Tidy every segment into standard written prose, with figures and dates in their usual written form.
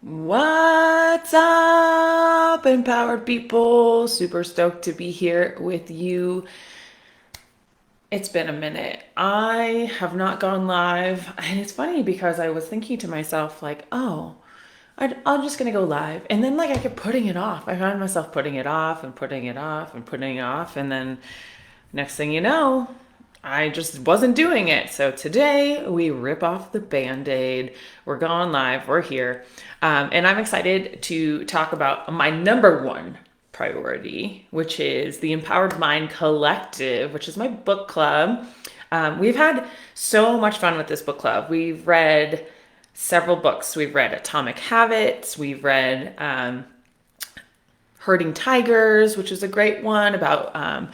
What's up, empowered people? Super stoked to be here with you. It's been a minute. I have not gone live. And it's funny because I was thinking to myself, like, oh, I'm just going to go live. And then, like, I kept putting it off. I found myself putting it off and putting it off and putting it off. And then, next thing you know, I just wasn't doing it. So today we rip off the band-aid. We're going live. We're here. And I'm excited to talk about my number one priority, which is the Empowered Mind Collective, which is my book club. We've had so much fun with this book club. We've read several books. We've read Atomic Habits. We've read Herding Tigers, which is a great one about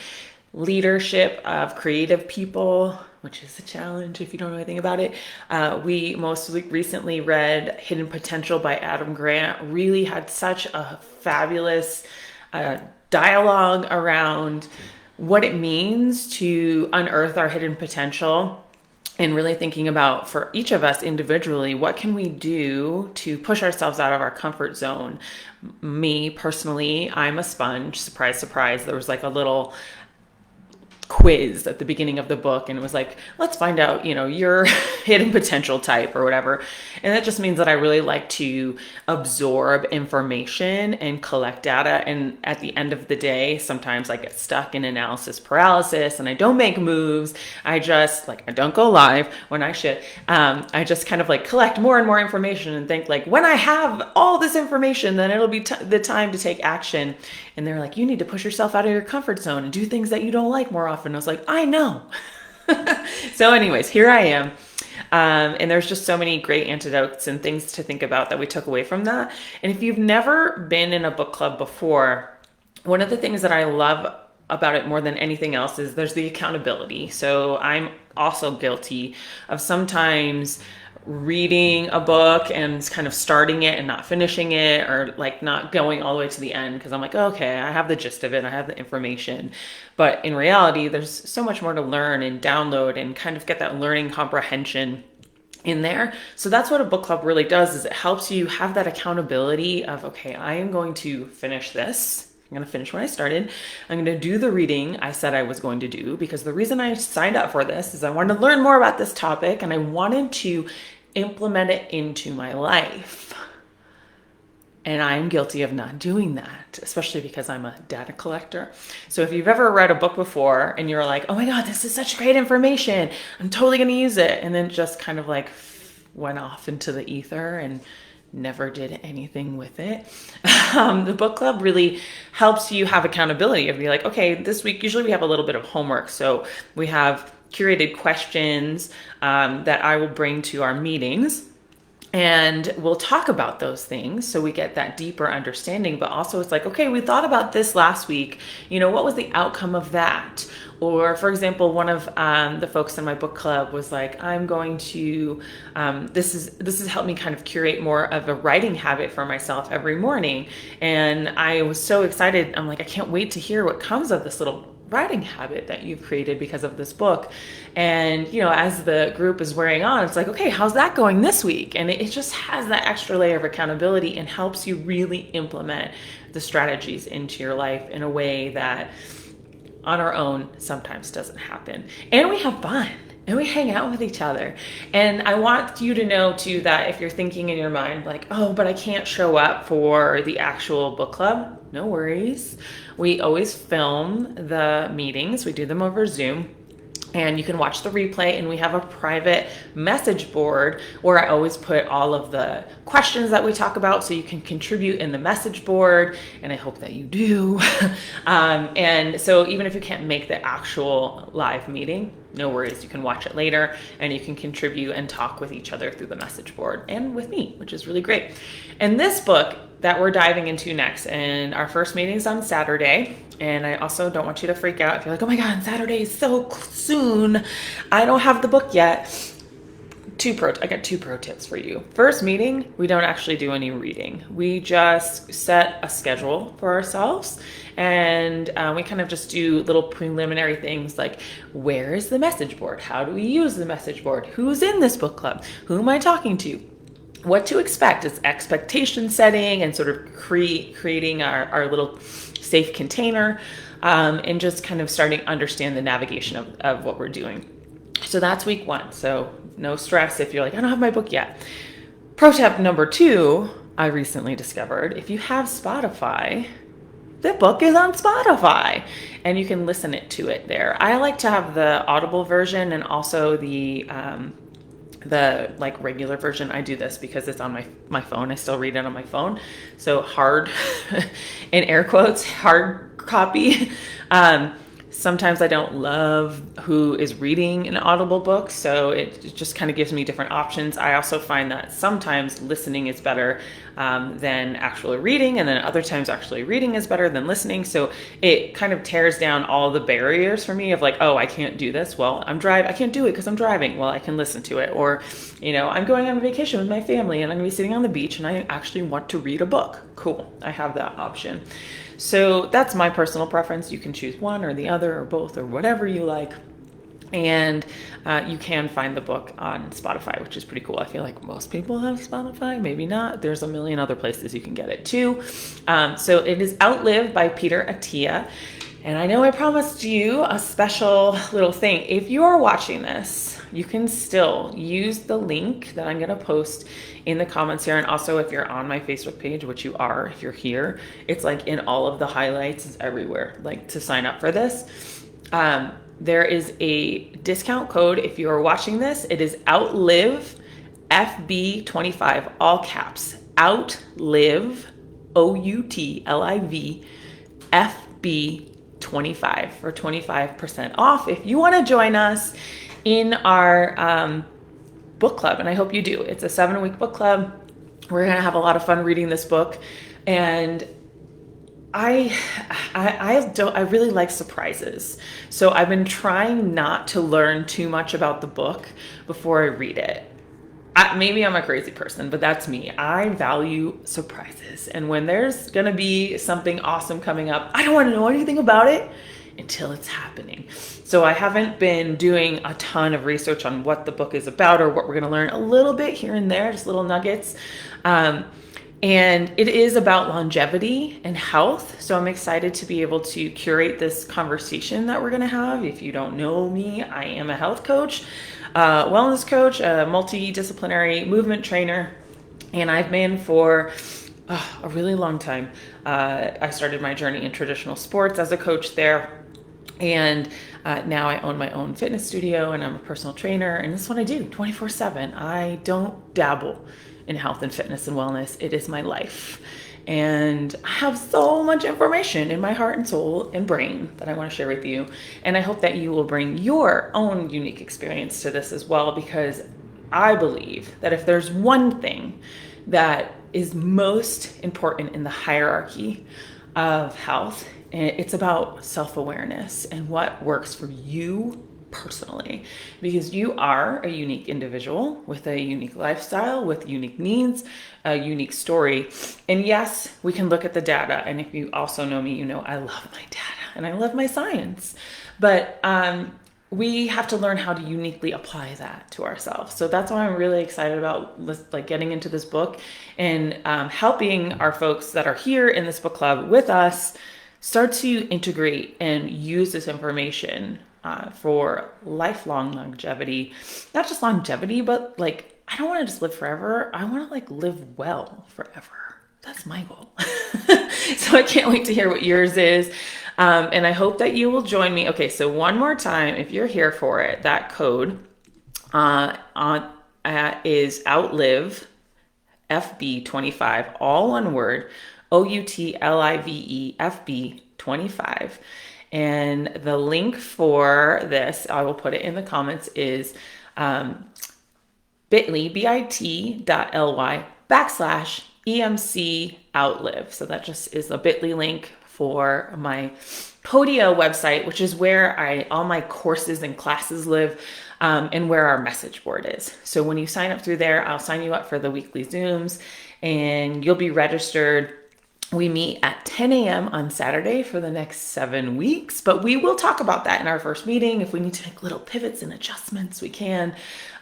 leadership of creative people, which is a challenge if you don't know anything about it. We most recently read Hidden Potential by Adam Grant. Really had such a fabulous dialogue around what it means to unearth our hidden potential, and really thinking about, for each of us individually, what can we do to push ourselves out of our comfort zone. Me personally, I'm a sponge. Surprise, surprise. There was like a little quiz at the beginning of the book, and it was like, let's find out, your hidden potential type or whatever. And that just means that I really like to absorb information and collect data. And at the end of the day, sometimes I get stuck in analysis paralysis and I don't make moves. I don't go live when I should. I just kind of like collect more and more information and think, like, when I have all this information, then it'll be the time to take action. And they're like, you need to push yourself out of your comfort zone and do things that you don't like more often. I was like, I know. So anyways, here I am. And there's just so many great antidotes and things to think about that we took away from that. And if you've never been in a book club before, one of the things that I love about it more than anything else is there's the accountability. So I'm also guilty of sometimes reading a book and kind of starting it and not finishing it, or like not going all the way to the end because I'm like, okay, I have the gist of it, I have the information. But in reality, there's so much more to learn and download and kind of get that learning comprehension in there. So that's what a book club really does, is it helps you have that accountability of, okay, I am going to finish this. I'm going to finish what I started. I'm going to do the reading I said I was going to do, because the reason I signed up for this is I wanted to learn more about this topic and I wanted to implement it into my life. And I'm guilty of not doing that, especially because I'm a data collector. So if you've ever read a book before and you're like, oh my God, this is such great information, I'm totally going to use it, and then just kind of like went off into the ether and never did anything with it. The book club really helps you have accountability of be like, okay, this week, usually we have a little bit of homework. So we have curated questions that I will bring to our meetings, and we'll talk about those things so we get that deeper understanding. But also it's like, okay, we thought about this last week. What was the outcome of that? Or for example, one of the folks in my book club was like, I'm going to, this has helped me kind of curate more of a writing habit for myself every morning. And I was so excited. I'm like, I can't wait to hear what comes of this little writing habit that you've created because of this book. And, as the group is wearing on, it's like, okay, how's that going this week? And it just has that extra layer of accountability and helps you really implement the strategies into your life in a way that on our own sometimes doesn't happen. And we have fun and we hang out with each other. And I want you to know too that if you're thinking in your mind like, oh, but I can't show up for the actual book club, no worries. We always film the meetings. We do them over Zoom. And you can watch the replay, and we have a private message board where I always put all of the questions that we talk about, so you can contribute in the message board, and I hope that you do. And so even if you can't make the actual live meeting, no worries, you can watch it later and you can contribute and talk with each other through the message board and with me, which is really great. And this book that we're diving into next, and our first meeting's on Saturday. And I also don't want you to freak out if you're like, oh my God, Saturday is so soon. I don't have the book yet. I got two pro tips for you. First meeting, we don't actually do any reading. We just set a schedule for ourselves, and we kind of just do little preliminary things like, where is the message board? How do we use the message board? Who's in this book club? Who am I talking to? what to expect. It's expectation setting and sort of creating our little safe container, and just kind of starting to understand the navigation of what we're doing. So that's week 1. So no stress if you're like, I don't have my book yet. Pro tip number 2, I recently discovered, if you have Spotify, the book is on Spotify and you can listen to it there. I like to have the Audible version and also the like regular version. I do this because it's on my phone. I still read it on my phone. So hard, in air quotes, hard copy. Sometimes I don't love who is reading an Audible book, so it just kind of gives me different options. I also find that sometimes listening is better than actually reading, and then other times actually reading is better than listening. So it kind of tears down all the barriers for me of like, oh, I can't do this. Well, I can't do it because I'm driving. Well, I can listen to it. Or, I'm going on vacation with my family and I'm going to be sitting on the beach and I actually want to read a book. Cool. I have that option. So that's my personal preference. You can choose one or the other or both or whatever you like. And you can find the book on Spotify, which is pretty cool. I feel like most people have Spotify, maybe not. There's a million other places you can get it too. So it is Outlive by Peter Attia. And I know I promised you a special little thing. If you are watching this, you can still use the link that I'm going to post in the comments here. And also if you're on my Facebook page, which you are, if you're here, it's like in all of the highlights, it's everywhere, like to sign up for this. There is a discount code. If you are watching this, it is Outlive FB25, all caps, Outlive, Outlive, FB25 for 25% off. If you want to join us in our book club, and I hope you do. It's a 7-week book club. We're going to have a lot of fun reading this book. And I really like surprises. So I've been trying not to learn too much about the book before I read it. Maybe I'm a crazy person, but that's me. I value surprises. And when there's going to be something awesome coming up, I don't want to know anything about it until it's happening. So I haven't been doing a ton of research on what the book is about or what we're going to learn. A little bit here and there, just little nuggets. And it is about longevity and health. So I'm excited to be able to curate this conversation that we're going to have. If you don't know me, I am a health coach, wellness coach, a multidisciplinary movement trainer. And I've been for a really long time. I started my journey in traditional sports as a coach there. And now I own my own fitness studio and I'm a personal trainer. And this is what I do 24/7. I don't dabble in health and fitness and wellness. It is my life. And I have so much information in my heart and soul and brain that I want to share with you. And I hope that you will bring your own unique experience to this as well, because I believe that if there's one thing that is most important in the hierarchy of health, it's about self-awareness and what works for you personally, because you are a unique individual with a unique lifestyle, with unique needs, a unique story. And yes, we can look at the data. And if you also know me, you know I love my data and I love my science. But we have to learn how to uniquely apply that to ourselves. So that's why I'm really excited about like getting into this book and helping our folks that are here in this book club with us start to integrate and use this information for lifelong longevity. Not just longevity, but like, I don't want to just live forever. I want to like live well forever. That's my goal. So I can't wait to hear what yours is. And I hope that you will join me. Okay, so one more time, if you're here for it, that code is Outlive FB25, all one word, Outlive FB25. And the link for this, I will put it in the comments, is bit.ly/EMC Outlive. So that just is a bit.ly link for my Podia website, which is where all my courses and classes live, and where our message board is. So when you sign up through there, I'll sign you up for the weekly Zooms and you'll be registered. We meet at 10 a.m. on Saturday for the next 7 weeks, but we will talk about that in our first meeting. If we need to make little pivots and adjustments, we can.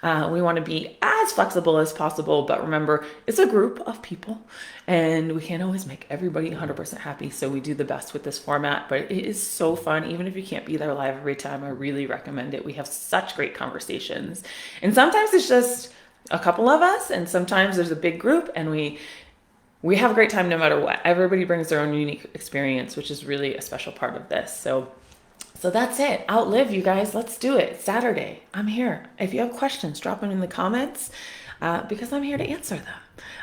We want to be as flexible as possible, but remember, it's a group of people and we can't always make everybody 100% happy. So we do the best with this format, but it is so fun. Even if you can't be there live every time, I really recommend it. We have such great conversations. And sometimes it's just a couple of us, and sometimes there's a big group, and we have a great time no matter what. Everybody brings their own unique experience, which is really a special part of this. So that's it. Outlive, you guys. Let's do it. Saturday. I'm here. If you have questions, drop them in the comments because I'm here to answer them.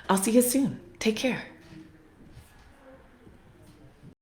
I'll see you soon. Take care.